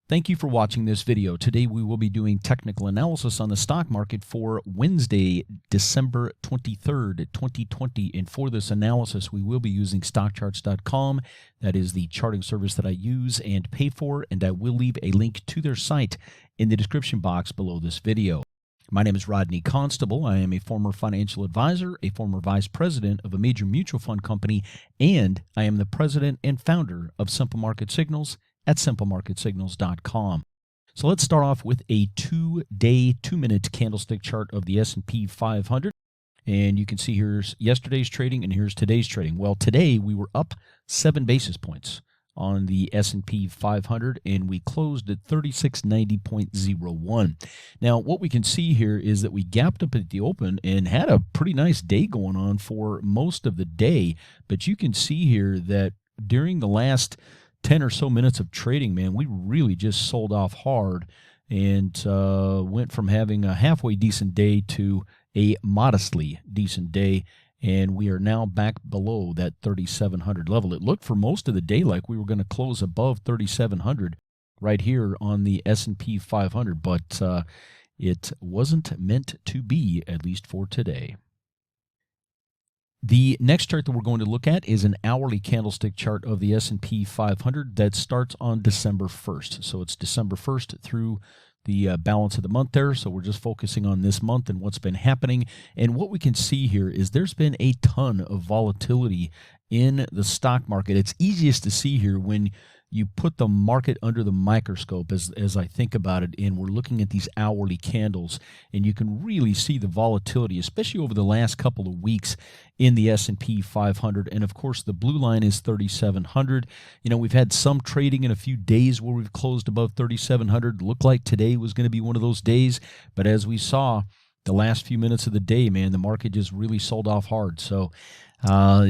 Thank you for watching this video. Today we will be doing technical analysis on the stock market for Wednesday, December 23rd, 2020. And for this analysis, we will be using stockcharts.com. That is the charting service that I use and pay for, and I will leave a link to their site in the description box below this video. My name is Rodney Constable. I am a former financial advisor, a former vice president of a major mutual fund company, and I am the president and founder of Simple Market Signals at simplemarketsignals.com. So let's start off with a 2-day, 2-minute candlestick chart of the S&P 500. And you can see here's yesterday's trading and here's today's trading. Well, today we were up 7 basis points on the S&P 500, and we closed at 3690.01. Now, what we can see here is that we gapped up at the open and had a pretty nice day going on for most of the day. But you can see here that during the last 10 or so minutes of trading, man, we really just sold off hard and went from having a halfway decent day to a modestly decent day, and we are now back below that 3,700 level. It looked for most of the day like we were going to close above 3,700 right here on the S&P 500, but it wasn't meant to be, at least for today. The next chart that we're going to look at is an hourly candlestick chart of the S&P 500 that starts on December 1st. So it's December 1st through the balance of the month there. So we're just focusing on this month and what's been happening. And what we can see here is there's been a ton of volatility in the stock market. It's easiest to see here when you put the market under the microscope, as I think about it, and we're looking at these hourly candles, and you can really see the volatility, especially over the last couple of weeks in the S&P 500. And of course, the blue line is 3,700. You know, we've had some trading in a few days where we've closed above 3,700. Looked like today was going to be one of those days, but as we saw the last few minutes of the day, man, the market just really sold off hard. So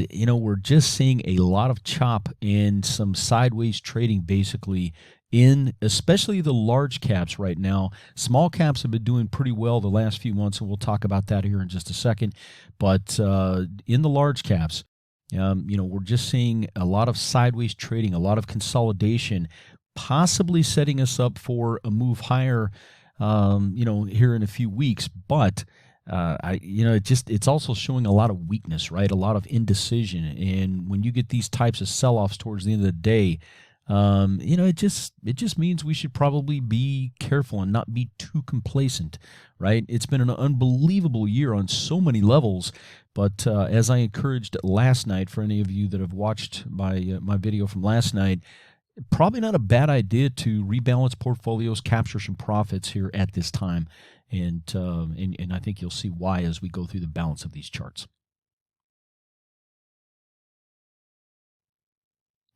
you know, we're just seeing a lot of chop and some sideways trading basically in especially the large caps right now. Small caps have been doing pretty well the last few months, and we'll talk about that here in just a second. But in the large caps, you know, we're just seeing a lot of sideways trading, a lot of consolidation, possibly setting us up for a move higher, you know, here in a few weeks. But you know, it's also showing a lot of weakness, right? A lot of indecision. And when you get these types of sell-offs towards the end of the day, you know, it just means we should probably be careful and not be too complacent, right? It's been an unbelievable year on so many levels. But as I encouraged last night, for any of you that have watched my video from last night, probably not a bad idea to rebalance portfolios, capture some profits here at this time. And I think you'll see why as we go through the balance of these charts.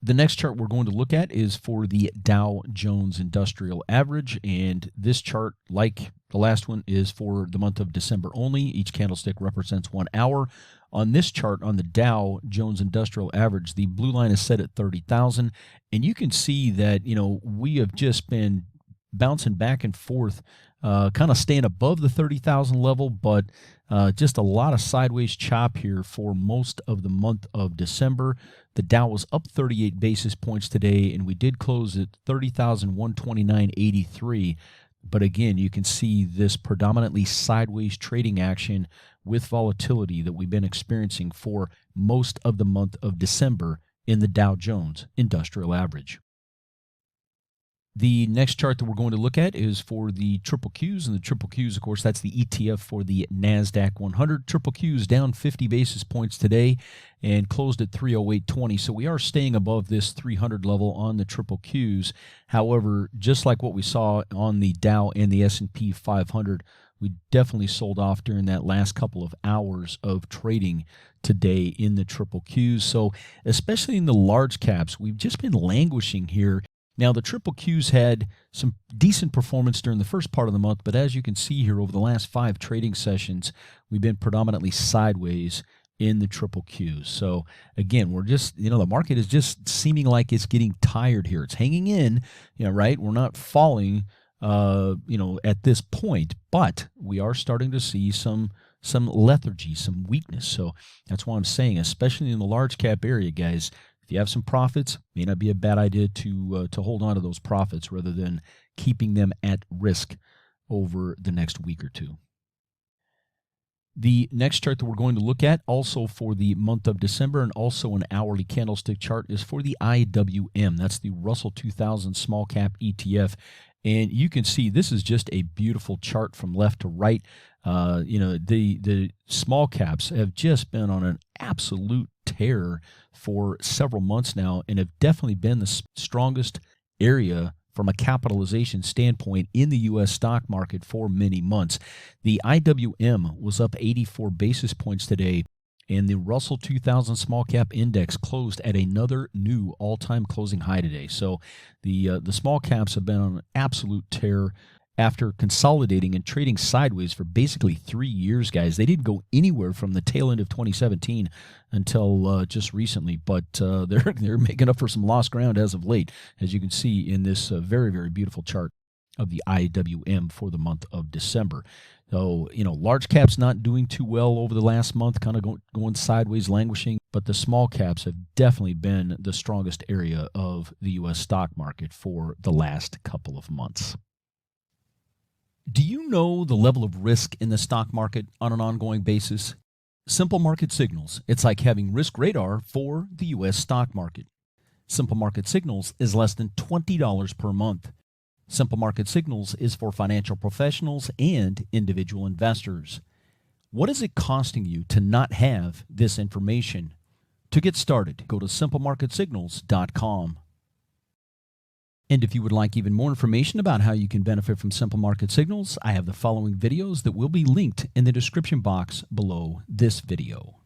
The next chart we're going to look at is for the Dow Jones Industrial Average, and this chart, like the last one, is for the month of December only. Each candlestick represents 1 hour. On this chart, on the Dow Jones Industrial Average, the blue line is set at 30,000, and you can see that, you know, we have just been bouncing back and forth, kind of staying above the 30,000 level, but just a lot of sideways chop here for most of the month of December. The Dow was up 38 basis points today, and we did close at 30,129.83. But again, you can see this predominantly sideways trading action with volatility that we've been experiencing for most of the month of December in the Dow Jones Industrial Average. The next chart that we're going to look at is for the triple Qs, and the triple Qs, of course, that's the ETF for the NASDAQ 100. Triple Qs down 50 basis points today and closed at 308.20. So we are staying above this 300 level on the triple Qs. However, just like what we saw on the Dow and the S&P 500, we definitely sold off during that last couple of hours of trading today in the triple Qs. So especially in the large caps, we've just been languishing here. Now, the triple Qs had some decent performance during the first part of the month, but as you can see here, over the last 5 trading sessions, we've been predominantly sideways in the triple Qs. So again, we're just, you know, the market is just seeming like it's getting tired here. It's hanging in, you know, right? We're not falling, you know, at this point, but we are starting to see some lethargy, some weakness. So that's why I'm saying, especially in the large cap area, guys, If you have some profits, may not be a bad idea to hold on to those profits rather than keeping them at risk over the next week or two. The next chart that we're going to look at, also for the month of December and also an hourly candlestick chart, is for the IWM. That's the Russell 2000 Small Cap ETF. And you can see this is just a beautiful chart from left to right. The small caps have just been on an absolute tear for several months now and have definitely been the strongest area from a capitalization standpoint in the U.S. stock market for many months. The IWM was up 84 basis points today, and the Russell 2000 Small Cap Index closed at another new all-time closing high today. So the small caps have been on an absolute tear after consolidating and trading sideways for basically 3 years, guys. They didn't go anywhere from the tail end of 2017 until just recently, but they're making up for some lost ground as of late, as you can see in this very, very beautiful chart of the IWM for the month of December. So, large caps not doing too well over the last month, kind of going sideways, languishing, but the small caps have definitely been the strongest area of the U.S. stock market for the last couple of months. Do you know the level of risk in the stock market on an ongoing basis? Simple Market Signals. It's like having risk radar for the U.S. stock market. Simple Market Signals is less than $20 per month. Simple Market Signals is for financial professionals and individual investors. What is it costing you to not have this information? To get started, go to simplemarketsignals.com. And if you would like even more information about how you can benefit from Simple Market Signals, I have the following videos that will be linked in the description box below this video.